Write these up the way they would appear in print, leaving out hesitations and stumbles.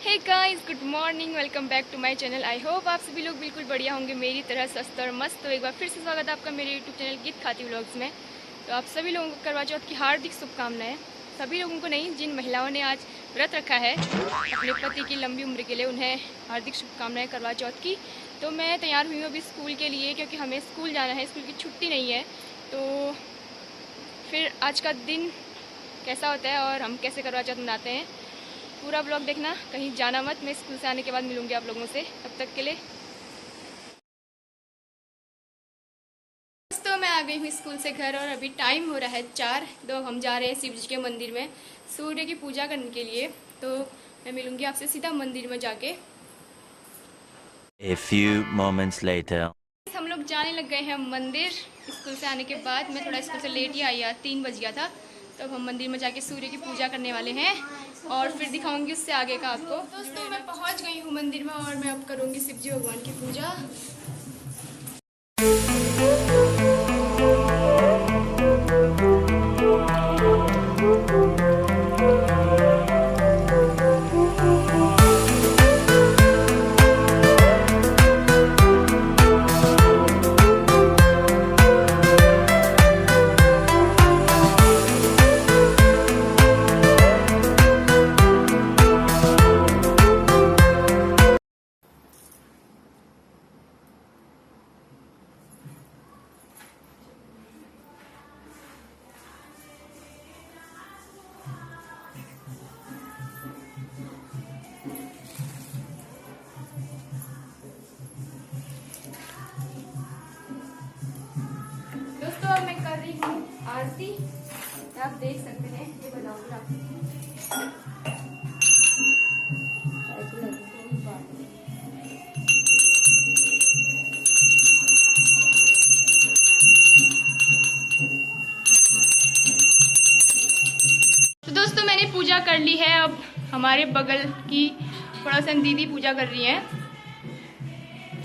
Hey guys, good morning, welcome back to my channel. I hope आप सभी लोग बिल्कुल बढ़िया होंगे, मेरी तरह स्वस्थ और मस्त। तो एक बार फिर से स्वागत है आपका मेरे यूट्यूब चैनल गीत खाती व्लॉग्स में। तो आप सभी लोगों को करवा चौथ की हार्दिक शुभकामनाएं। सभी लोगों को नहीं, जिन महिलाओं ने आज व्रत रखा है अपने पति की लंबी उम्र के लिए, उन्हें हार्दिक शुभकामनाएं करवा चौथ की। तो मैं तैयार हुई हूँ अभी स्कूल के लिए, क्योंकि हमें स्कूल जाना है, स्कूल की छुट्टी नहीं है। तो फिर आज का दिन कैसा होता है और हम कैसे करवा चौथ मनाते हैं, पूरा ब्लॉग देखना, कहीं जाना मत। मैं स्कूल से आने के बाद मिलूंगी आप लोगों से, तब तक के लिए। दोस्तों, मैं आ गई हूँ स्कूल से घर और अभी टाइम हो रहा है 4। तो हम जा रहे हैं शिव जी के मंदिर में सूर्य की पूजा करने के लिए। तो मैं मिलूंगी आपसे सीधा मंदिर में जाके। A few moments later. हम लोग जाने लग गए हैं मंदिर स्कूल से आने के बाद। मैं थोड़ा स्कूल से लेट ही आई यार, 3 बज गया था। तो अब हम मंदिर में जाके सूर्य की पूजा करने वाले हैं और फिर दिखाऊंगी उससे आगे का आपको। दोस्तों, मैं पहुंच गई हूँ मंदिर में और मैं अब करूँगी शिव जी भगवान की पूजा। मैं कर रही हूँ आरती, आप देख सकते हैं। ये बनाऊंगी आपको। तो दोस्तों, मैंने पूजा कर ली है। अब हमारे बगल की पड़ोसन दीदी पूजा कर रही हैं,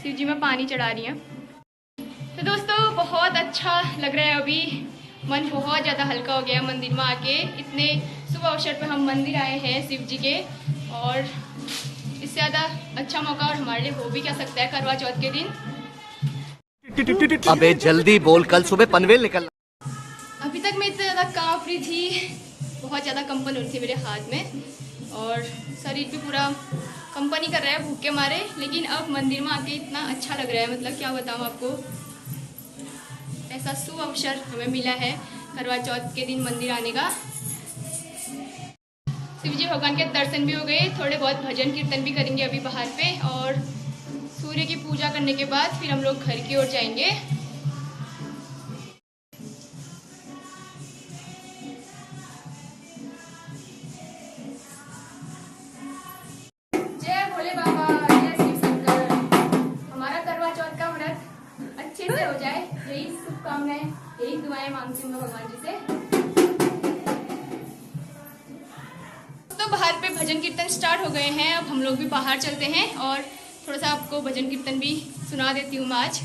शिव जी में पानी चढ़ा रही हैं। तो दोस्तों, बहुत अच्छा लग रहा है अभी, मन बहुत ज़्यादा हल्का हो गया मंदिर में आके। इतने शुभ अवसर पर हम मंदिर आए हैं शिव जी के, और इससे ज़्यादा अच्छा मौका और हमारे लिए हो भी क्या सकता है करवा चौथ के दिन। अबे जल्दी बोल, कल सुबह पनवेल निकलना। अभी तक मैं इतनी ज़्यादा काँप रही थी, बहुत ज़्यादा कंपन हो रही थी मेरे हाथ में, और शरीर भी पूरा कंपन ही कर रहा है भूख के मारे। लेकिन अब मंदिर में आके इतना अच्छा लग रहा है, मतलब क्या बताऊँ आपको। ऐसा शुभ अवसर हमें मिला है करवा चौथ के दिन मंदिर आने का। शिव जी भगवान के दर्शन भी हो गए, थोड़े बहुत भजन कीर्तन भी करेंगे अभी बाहर पे, और सूर्य की पूजा करने के बाद फिर हम लोग घर की ओर जाएंगे। जय भोले बाबा, जय शिव शंकर। हमारा करवा चौथ का व्रत अच्छे से हो जाए, यही शुभकामनाएं, यही दुआएं मांगती हूँ मैं भगवान जी से। तो बाहर पे भजन कीर्तन स्टार्ट हो गए हैं, अब हम लोग भी बाहर चलते हैं और थोड़ा सा आपको भजन कीर्तन भी सुना देती हूँ मैं आज।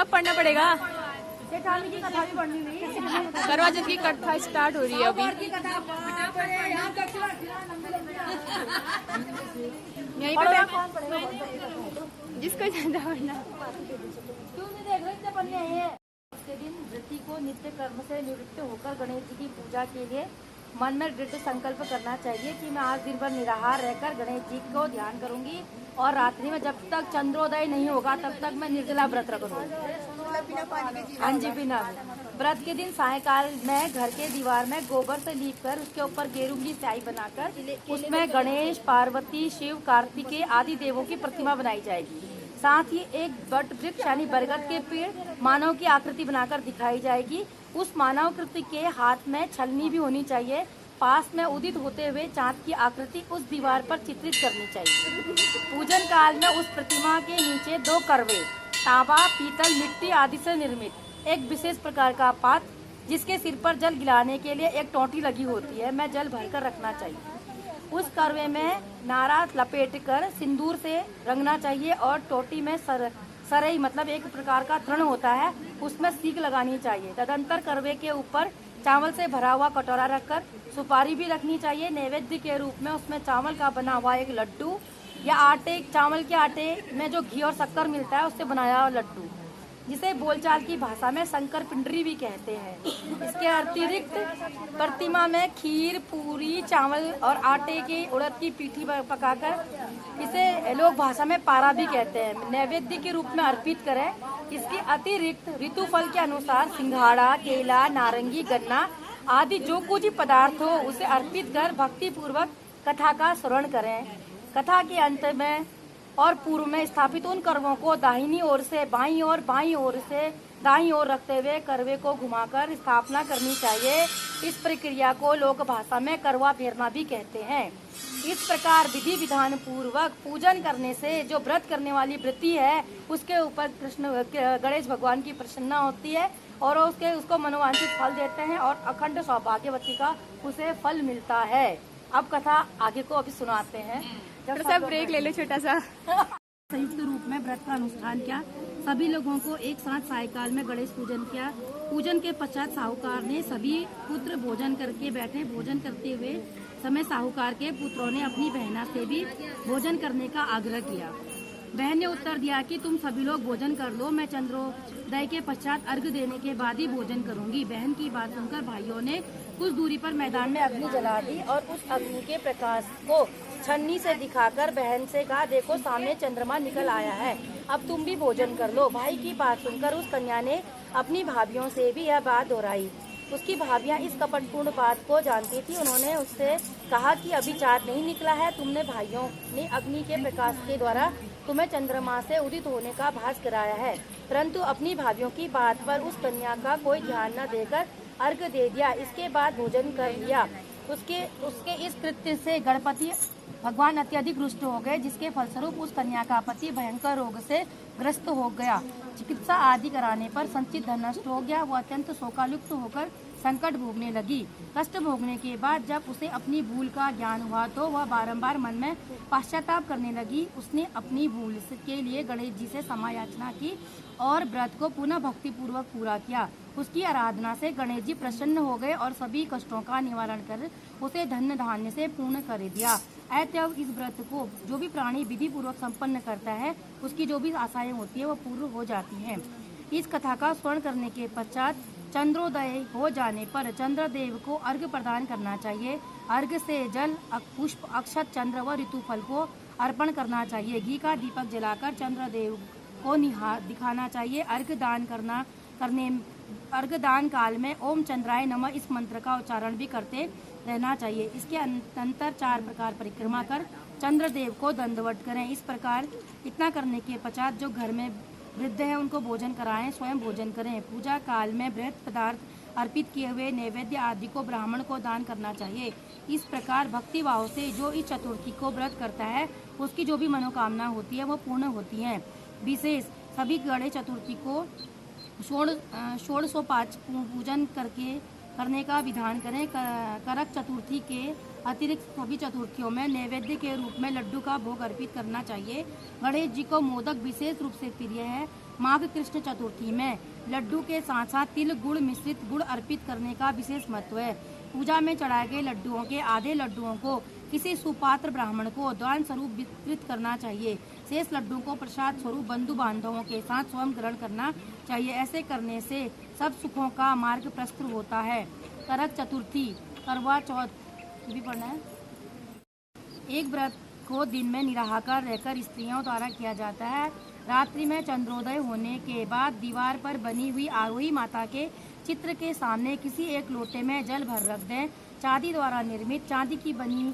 सब पढ़ना पड़ेगा। जेठानी की कथा भी पढ़नी नहीं। करवा चौथ की कथा स्टार्ट हो रही है अभी। यहीं पे जिसको ज्यादा पढ़ना। क्यों नहीं देख रहे इतने पढ़ने हैं। उसके दिन व्रती को नित्य कर्म से निवृत्त होकर गणेश जी की पूजा के लिए मन में दृढ़ संकल्प करना चाहिए कि मैं आज दिन भर निराहार रहकर गणेश जी को ध्यान करूंगी और रात्रि में जब तक चंद्रोदय नहीं होगा तब तक मैं निर्जला व्रत रखूंगी। हाँ जी, बिना व्रत के दिन सायंकाल में घर के दीवार में गोबर से लीपकर उसके ऊपर गेरू की स्याही बनाकर उसमें गणेश, पार्वती, शिव, कार्तिकेय आदि देवों की प्रतिमा बनाई जाएगी। साथ ही एक वट वृक्ष यानी बरगद के पेड़ मानव की आकृति बनाकर दिखाई जाएगी। उस मानव कृति के हाथ में छलनी भी होनी चाहिए। पास में उदित होते हुए चांद की आकृति उस दीवार पर चित्रित करनी चाहिए। पूजन काल में उस प्रतिमा के नीचे 2 करवे तांबा, पीतल, मिट्टी आदि से निर्मित एक विशेष प्रकार का पात्र जिसके सिर पर जल गिलाने के लिए एक टोंटी लगी होती है में जल भरकर रखना चाहिए। उस करवे में नारा लपेटकर सिंदूर से रंगना चाहिए और टोटी में सरई मतलब एक प्रकार का तृण होता है उसमें सीख लगानी चाहिए। तदंतर करवे के ऊपर चावल से भरा हुआ कटोरा रखकर सुपारी भी रखनी चाहिए। नैवेद्य के रूप में उसमें चावल का बना हुआ एक लड्डू या चावल के आटे में जो घी और शक्कर मिलता है उससे बनाया हुआ लड्डू, जिसे बोलचाल की भाषा में शंकर पिंडरी भी कहते हैं। इसके अतिरिक्त प्रतिमा में खीर, पूरी, चावल और आटे की उड़द की पीठी पकाकर इसे लोग भाषा में पारा भी कहते हैं नैवेद्य के रूप में अर्पित करें। इसके अतिरिक्त ऋतुफल के अनुसार सिंघाड़ा, केला, नारंगी, गन्ना आदि जो कुछ पदार्थ हो उसे अर्पित कर भक्ति पूर्वक कथा का श्रवण करें। कथा के अंत में और पूर्व में स्थापित उन करवों को दाहिनी ओर से बाईं और बाईं ओर से दाईं ओर रखते हुए करवे को घुमाकर स्थापना करनी चाहिए। इस प्रक्रिया को लोक भाषा में करवा फेरना भी कहते हैं। इस प्रकार विधि विधान पूर्वक पूजन करने से जो व्रत करने वाली व्रती है उसके ऊपर कृष्ण गणेश भगवान की प्रसन्नता होती है और उसको मनोवांछित फल देते हैं और अखंड सौभाग्यवती का उसे फल मिलता है। अब कथा आगे को अभी सुनाते हैं। थोड़ा सा ब्रेक ले लो छोटा सा। संयुक्त रूप में व्रत का अनुष्ठान किया। सभी लोगों को एक साथ सायंकाल में गणेश पूजन किया। पूजन के पश्चात साहूकार ने सभी पुत्र भोजन करके बैठे। भोजन करते हुए समय साहूकार के पुत्रों ने अपनी बहना से भी भोजन करने का आग्रह किया। बहन ने उत्तर दिया कि तुम सभी लोग भोजन कर लो, मैं चंद्रोदय के पश्चात अर्घ देने के बाद ही भोजन करूंगी। बहन की बात सुनकर भाइयों ने कुछ दूरी पर मैदान में अग्नि जला दी और उस अग्नि के प्रकाश को छन्नी से दिखाकर बहन से कहा, देखो सामने चंद्रमा निकल आया है, अब तुम भी भोजन कर लो। भाई की बात सुनकर उस कन्या ने अपनी भाभियों से भी यह बात दोहराई। उसकी भाभियां इस कपटपूर्ण बात को जानती थी। उन्होंने उससे कहा कि अभी चाँद नहीं निकला है, तुमने भाइयों ने अग्नि के प्रकाश के द्वारा तुम्हें चंद्रमा से उदित होने का भास कराया है। परंतु अपनी भाभियों की बात पर उस कन्या का कोई ध्यान न देकर अर्घ दे दिया। इसके बाद भोजन कर लिया। उसके इस कृत्य से गणपति भगवान अत्यधिक रुष्ट हो गए, जिसके फलस्वरूप उस कन्या का पति भयंकर रोग से ग्रस्त हो गया। चिकित्सा आदि कराने पर संचित धन नष्ट हो गया। वो अत्यंत शोकालुप्त होकर संकट भोगने लगी। कष्ट भोगने के बाद जब उसे अपनी भूल का ज्ञान हुआ तो वह बारंबार मन में पश्चाताप करने लगी। उसने अपनी भूल के लिए गणेश जी से क्षमा याचना की और व्रत को पुनः भक्ति पूर्वक पूरा किया। उसकी आराधना से गणेश जी प्रसन्न हो गए और सभी कष्टों का निवारण कर उसे धन धान्य से पूर्ण कर दिया। अतएव इस व्रत को जो भी प्राणी विधि पूर्वक संपन्न करता है उसकी जो भी आशाएं होती है वो पूर्ण हो जाती हैं। इस कथा का स्मरण करने के पश्चात चंद्रोदय हो जाने पर चंद्रदेव को अर्घ्य प्रदान करना चाहिए। अर्घ्य से जल, पुष्प, अक्षत, चंद्र व ऋतुफल को अर्पण करना चाहिए। घी का दीपक जलाकर चंद्रदेव को दिखाना चाहिए। अर्घ्य दान काल में ओम चंद्राय नमः इस मंत्र का उच्चारण भी करते रहना चाहिए। इसके अंतर 4 प्रकार परिक्रमा कर चंद्रदेव को दंडवत करें। इस प्रकार इतना करने के पश्चात जो घर में वृद्ध हैं उनको भोजन कराएं, स्वयं भोजन करें। पूजा काल में बृहत पदार्थ अर्पित किए हुए नैवेद्य आदि को ब्राह्मण को दान करना चाहिए। इस प्रकार भक्ति भाव से जो इस चतुर्थी को व्रत करता है उसकी जो भी मनोकामना होती है वो पूर्ण होती है। विशेष सभी गणेश चतुर्थी को षोडशोपचार पूजन करने का विधान करें। करक चतुर्थी के अतिरिक्त सभी चतुर्थियों में नैवेद्य के रूप में लड्डू का भोग अर्पित करना चाहिए। गणेश जी को मोदक विशेष रूप से प्रिय है। माघ कृष्ण चतुर्थी में लड्डू के साथ साथ तिल गुड़ मिश्रित गुड़ अर्पित करने का विशेष महत्व है। पूजा में चढ़ाए गए लड्डुओं के आधे लड्डुओं को किसी सुपात्र ब्राह्मण को दान स्वरूप वितरित करना चाहिए। शेष लड्डुओं को प्रसाद स्वरूप बंधु बांधवों के साथ स्वयं ग्रहण करना चाहिए। ऐसे करने से सब सुखों का मार्ग प्रशस्त होता है। करक चतुर्थी, करवा चौथ भी पढ़ना है। एक व्रत को दिन में निराहार रहकर स्त्रियों द्वारा किया जाता है। रात्रि में चंद्रोदय होने के बाद दीवार पर बनी हुई आरोही माता के चित्र के सामने किसी एक लोटे में जल भर रख दें। चांदी द्वारा निर्मित चांदी की बनी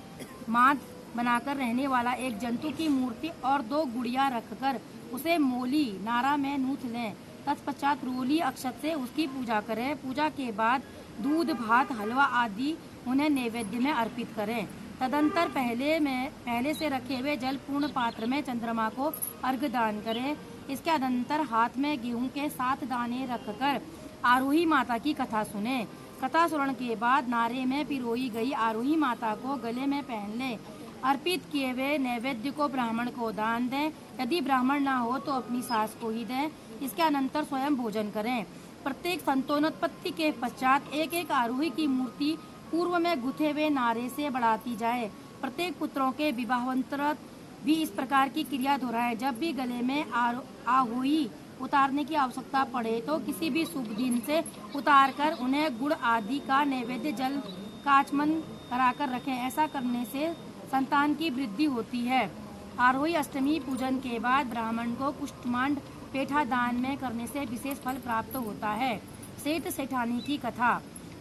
माद बनाकर रहने वाला एक जंतु की मूर्ति और 2 गुड़िया रखकर उसे मोली नारा में नूथ लें। तत्पश्चात रोली अक्षत से उसकी पूजा करें। पूजा के बाद दूध, भात, हलवा आदि उन्हें नैवेद्य में अर्पित करें। तदंतर पहले से रखे हुए जल पूर्ण पात्र में चंद्रमा को अर्घ्य दान करें। इसके अनंतर हाथ में गेहूं के 7 दाने रखकर आरोही माता की कथा सुने। कथा सुनने के बाद नारे में पिरोई गई आरोही माता को गले में पहन लें। अर्पित किए हुए नैवेद्य को ब्राह्मण को दान दें। यदि ब्राह्मण ना हो तो अपनी सास को ही दें। इसके अनंतर स्वयं भोजन करें। प्रत्येक संतानोत्पत्ति के पश्चात एक एक आरोही की मूर्ति पूर्व में गुथे हुए नारे से बढ़ाती जाए। प्रत्येक पुत्रों के विवाहांतर भी इस प्रकार की क्रिया दोहराएं। जब भी गले में आरोही उतारने की आवश्यकता पड़े तो किसी भी शुभ दिन से उतारकर उन्हें गुड़ आदि का नैवेद्य जल काचमन कराकर रखें। ऐसा करने से संतान की वृद्धि होती है। आरोही अष्टमी पूजन के बाद ब्राह्मण को कुष्मांड पेठा दान में करने से विशेष फल प्राप्त होता है। सेठ सेठानी की कथा।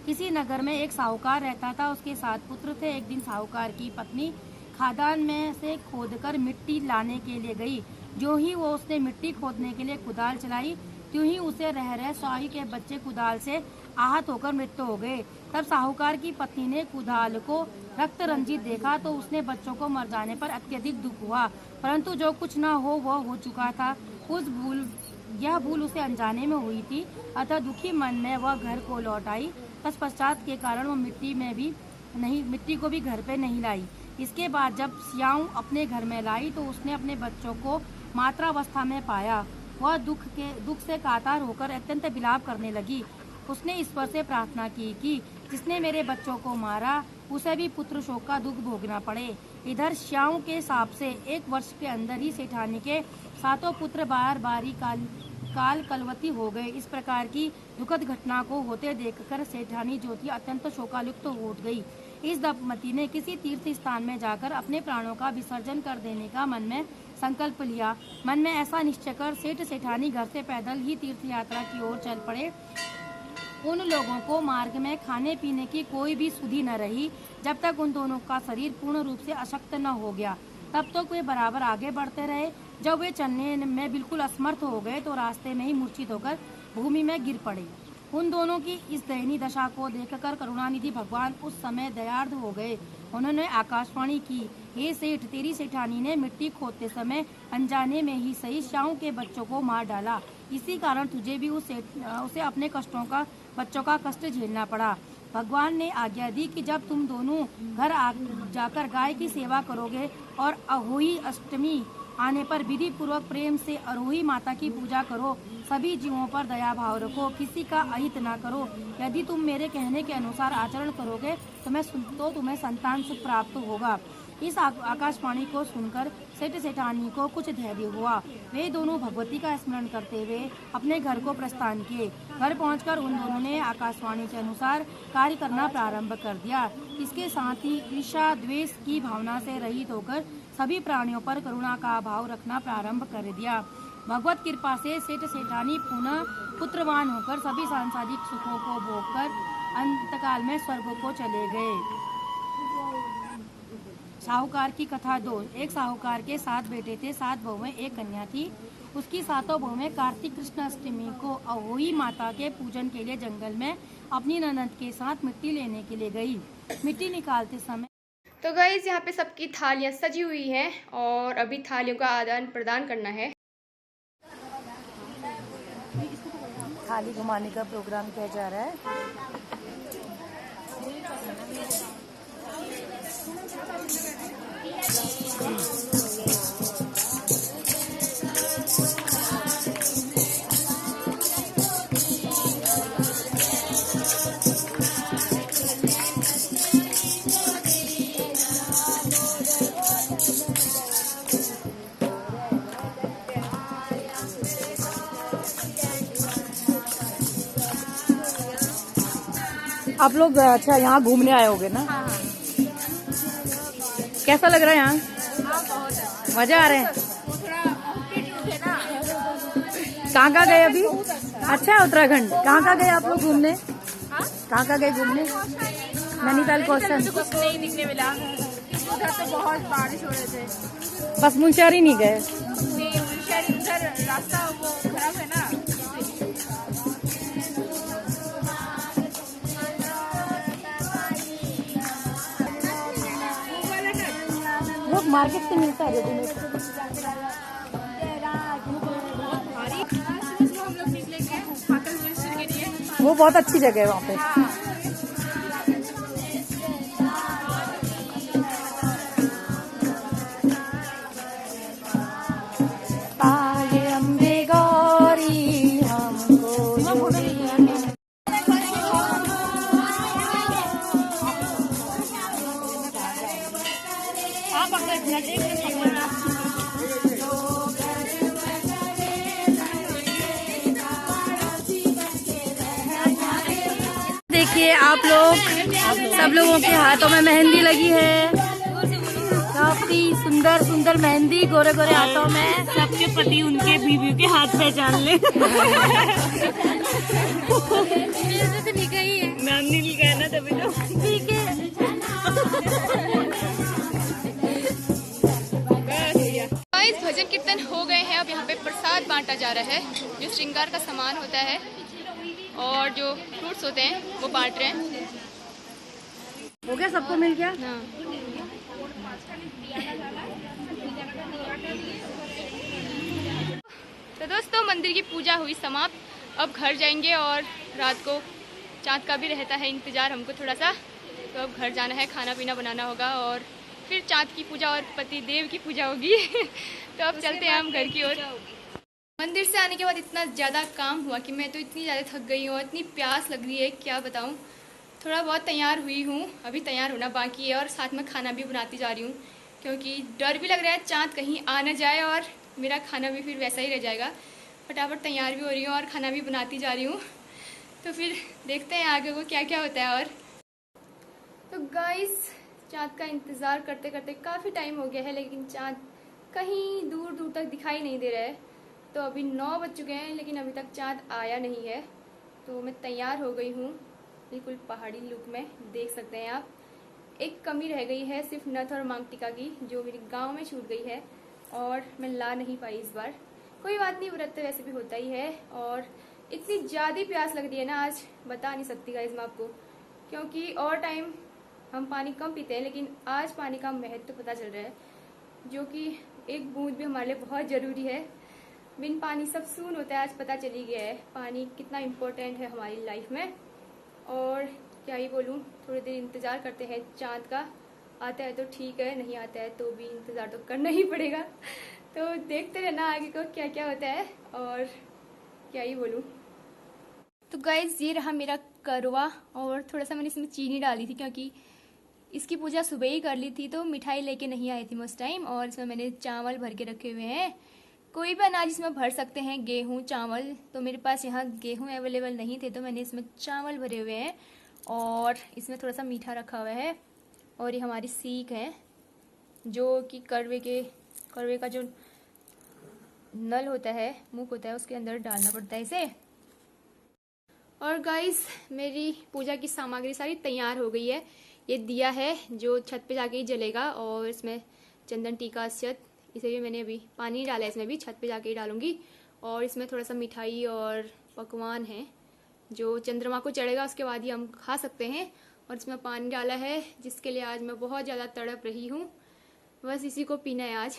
किसी नगर में एक साहूकार रहता था। उसके 7 पुत्र थे। एक दिन साहूकार की पत्नी खादान में से खोदकर मिट्टी लाने के लिए गई। जो ही वो उसने मिट्टी खोदने के लिए कुदाल चलाई, त्यों ही उसे रह शाही के बच्चे कुदाल से आहत होकर मृत्यु हो गए। तब साहूकार की पत्नी ने कुदाल को रक्त रंजित देखा तो उसने बच्चों को मर जाने पर अत्यधिक दुख हुआ, परंतु जो कुछ न हो वह हो चुका था। यह भूल उसे अनजाने में हुई थी, अतः दुखी मन में वह घर को लौट आई। तत्पश्चात के कारण वो मिट्टी को भी घर पे नहीं लाई। इसके बाद जब स्याऊ अपने घर में लाई तो उसने अपने बच्चों को मात्रावस्था में पाया। वह दुख से कातर होकर अत्यंत विलाप करने लगी। उसने ईश्वर से प्रार्थना की कि जिसने मेरे बच्चों को मारा उसे भी पुत्र शोक का दुख भोगना पड़े। इधर श्याऊ के साप से 1 वर्ष के अंदर ही सेठानी के 7 पुत्र बारी काल कलवती हो गए। इस प्रकार की दुखद घटना को होते देखकर सेठानी ज्योति अत्यंत शोकालुप्त हो गई। इस दंपति ने किसी तीर्थ स्थान में जाकर अपने प्राणों का विसर्जन कर देने का मन में संकल्प लिया। मन में ऐसा निश्चय कर सेठ सेठानी घर से पैदल ही तीर्थ यात्रा की ओर चल पड़े। उन लोगों को मार्ग में खाने पीने की कोई भी सुधि न रही। जब तक उन दोनों का शरीर पूर्ण रूप से अशक्त न हो गया तब तक वे बराबर आगे बढ़ते रहे। जब वे चलने में बिल्कुल असमर्थ हो गए तो रास्ते में ही मूर्छित होकर भूमि में गिर पड़े। उन दोनों की इस दयनीय दशा को देखकर करुणानिधि भगवान उस समय दयार्द हो गए। उन्होंने आकाशवाणी की, हे सेठ, तेरी सेठानी ने मिट्टी खोदते समय अनजाने में ही सही श्याऊ के बच्चों को मार डाला। इसी कारण तुझे भी उसे अपने बच्चों का कष्ट झेलना पड़ा। भगवान ने आज्ञा दी कि जब तुम दोनों घर जाकर गाय की सेवा करोगे और अहोई अष्टमी आने पर विधि पूर्वक प्रेम से अरोही माता की पूजा करो। सभी जीवों पर दया भाव रखो, किसी का अहित ना करो। यदि तुम मेरे कहने के अनुसार आचरण करोगे तो तुम्हें संतान सुख प्राप्त होगा। इस आकाशवाणी को सुनकर सेठ सेठानी को कुछ धैर्य हुआ। वे दोनों भगवती का स्मरण करते हुए अपने घर को प्रस्थान किए। घर पहुंचकर उन दोनों ने आकाशवाणी के अनुसार कार्य करना प्रारंभ कर दिया। इसके साथ ही ईर्ष्या द्वेष की भावना से रहित होकर सभी प्राणियों पर करुणा का भाव रखना प्रारंभ कर दिया। भगवत कृपा से सेठ सेठानी पुनः पुत्रवान होकर सभी सांसारिक सुखों को भोगकर अंतकाल में स्वर्ग को चले गए। साहूकार की कथा 2। एक साहूकार के 7 बेटे थे, 7 बहुएं, 1 कन्या थी। उसकी 7 बहुएं कार्तिक कृष्ण अष्टमी को अहोई माता के पूजन के लिए जंगल में अपनी ननद के साथ मिट्टी लेने के लिए गई। मिट्टी निकालते समय तो गाइस यहाँ पे सबकी थालियाँ सजी हुई हैं और अभी थालियों का आदान प्रदान करना है। थाली घुमाने का प्रोग्राम किया जा रहा है। आप लोग अच्छा यहाँ घूमने आए होगे ना? कैसा लग रहा है यहाँ? मजा आ रहे हैं? कहाँ गए अभी? अच्छा है उत्तराखंड। कहाँ गए आप लोग घूमने? कहाँ गए घूमने? नैनीताल क्वेश्चन कुछ नहीं दिखने मिला, उधर तो बहुत बारिश हो रहे थे। बस मुंशियारी नहीं गए? उधर रास्ता वो खराब है ना। वो मार्केट से मिलता है रेडीमेड। हम लोग निकलेंगे हाकल मिनिस्टर के लिए। वो बहुत अच्छी जगह है वहाँ पे। आगे अम्बे गौरी हमको देखिए आप लोग, सब लोगों के हाथों में मेहंदी लगी है। काफी सुंदर सुंदर मेहंदी गोरे गोरे हाथों में। सबके पति उनके बीवी के हाथ पहचान ले। नाम नहीं लिखा है ना, तभी तो ठीक है। गाइस भजन कीर्तन हो गए हैं। अब यहाँ पे प्रसाद बांटा जा रहा है। जो श्रृंगार का सामान होता है और जो फ्रूट्स होते हैं वो बांट रहे हैं। हो गया, सबको मिल गया। हाँ। तो दोस्तों मंदिर की पूजा हुई समाप्त। अब घर जाएंगे और रात को चाँद का भी रहता है इंतज़ार हमको थोड़ा सा। तो अब घर जाना है, खाना पीना बनाना होगा और फिर चाँद की पूजा और पति देव की पूजा होगी। तो अब चलते हैं हम घर की ओर। मंदिर से आने के बाद इतना ज़्यादा काम हुआ कि मैं तो इतनी ज़्यादा थक गई हूँ, इतनी प्यास लग रही है क्या बताऊँ। थोड़ा बहुत तैयार हुई हूँ, अभी तैयार होना बाकी है और साथ में खाना भी बनाती जा रही हूँ क्योंकि डर भी लग रहा है चाँद कहीं आ ना जाए और मेरा खाना भी फिर वैसा ही रह जाएगा। फटाफट तैयार भी हो रही हूँ और खाना भी बनाती जा रही हूँ। तो फिर देखते हैं आगे को क्या क्या होता है। और तो गाइस चाँद का इंतज़ार करते करते काफ़ी टाइम हो गया है लेकिन चाँद कहीं दूर दूर तक दिखाई नहीं दे रहा है। तो अभी 9 बज चुके हैं लेकिन अभी तक चाँद आया नहीं है। तो मैं तैयार हो गई हूँ बिल्कुल पहाड़ी लुक में, देख सकते हैं आप। एक कमी रह गई है सिर्फ नथ और मांग टीका की, जो मेरे गांव में छूट गई है और मैं ला नहीं पाई इस बार। कोई बात नहीं, व्रत वैसे भी होता ही है। और इतनी ज़्यादा प्यास लग रही है ना आज, बता नहीं सकती गाइस मैं आपको, क्योंकि और टाइम हम पानी कम पीते हैं लेकिन आज पानी का महत्व तो पता चल रहा है, जो कि एक बूंद भी हमारे लिए बहुत ज़रूरी है। बिन पानी सब सून होता है, आज पता चली गया है पानी कितना इम्पोर्टेंट है हमारी लाइफ में। और क्या ही बोलूँ, थोड़ी देर इंतज़ार करते हैं चाँद का। आता है तो ठीक है, नहीं आता है तो भी इंतज़ार तो करना ही पड़ेगा। तो देखते रहना आगे को क्या क्या होता है और क्या ही बोलूँ। तो गाइस ये रहा मेरा करवा और थोड़ा सा मैंने इसमें चीनी डाली थी क्योंकि इसकी पूजा सुबह ही कर ली थी तो मिठाई लेके नहीं आई थी मैं उस टाइम। और इसमें मैंने चावल भर के रखे हुए हैं, कोई भी अनाज इसमें भर सकते हैं, गेहूँ चावल। तो मेरे पास यहाँ गेहूँ अवेलेबल नहीं थे तो मैंने इसमें चावल भरे हुए हैं और इसमें थोड़ा सा मीठा रखा हुआ है। और ये हमारी सीख है जो कि करवे का जो नल होता है, मुख होता है, उसके अंदर डालना पड़ता है इसे। और गाइस मेरी पूजा की सामग्री सारी तैयार हो गई है। ये दिया है जो छत पे जाके ही जलेगा और इसमें चंदन टीका अक्षत, इसे भी मैंने अभी पानी नहीं डाला है, इसमें भी छत पे जाके ही डालूंगी। और इसमें थोड़ा सा मिठाई और पकवान है जो चंद्रमा को चढ़ेगा उसके बाद ही हम खा सकते हैं। और इसमें पानी डाला है जिसके लिए आज मैं बहुत ज़्यादा तड़प रही हूँ, बस इसी को पीना है आज।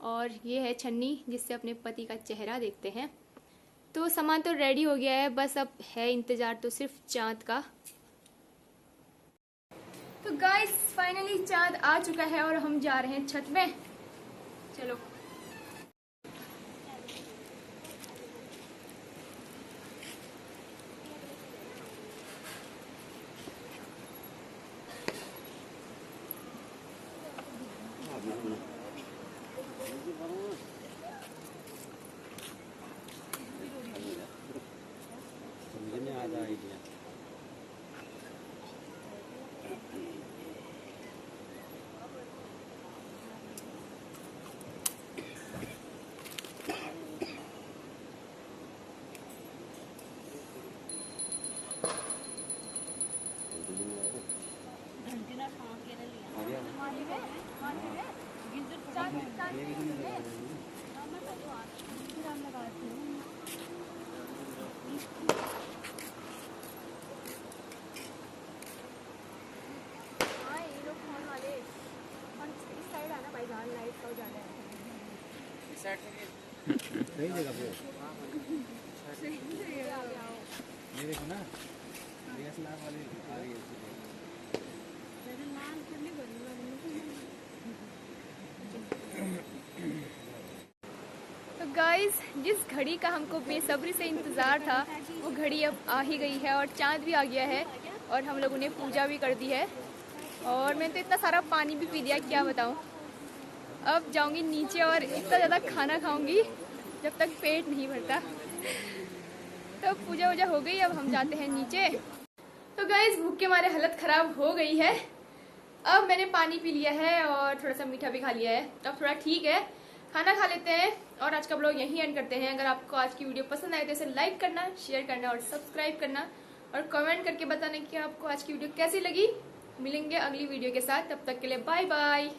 और ये है छन्नी जिससे अपने पति का चेहरा देखते हैं। तो सामान तो रेडी हो गया है, बस अब है इंतज़ार तो सिर्फ चाँद का। तो तो गाइस फाइनली चांद आ चुका है और हम जा रहे हैं छत में। चलो सही जगह पे ये देखो ना DSLR वाली आ रही है। तो गाइस जिस घड़ी का हमको बेसब्री से इंतज़ार था वो घड़ी अब आ ही गई है और चांद भी आ गया है और हम लोगों ने पूजा भी कर दी है और मैंने तो इतना सारा पानी भी पी दिया क्या बताऊं। अब जाऊंगी नीचे और इतना ज़्यादा खाना खाऊंगी जब तक पेट नहीं भरता। तो पूजा वूजा हो गई, अब हम जाते हैं नीचे। तो गाइस भूख के मारे हालत ख़राब हो गई है। अब मैंने पानी पी लिया है और थोड़ा सा मीठा भी खा लिया है, अब थोड़ा ठीक है। खाना खा लेते हैं और आज का ब्लॉग यहीं एंड करते हैं। अगर आपको आज की वीडियो पसंद आए तो इसे लाइक करना, शेयर करना और सब्सक्राइब करना और कमेंट करके बताना कि आपको आज की वीडियो कैसी लगी। मिलेंगे अगली वीडियो के साथ, तब तक के लिए बाय बाय।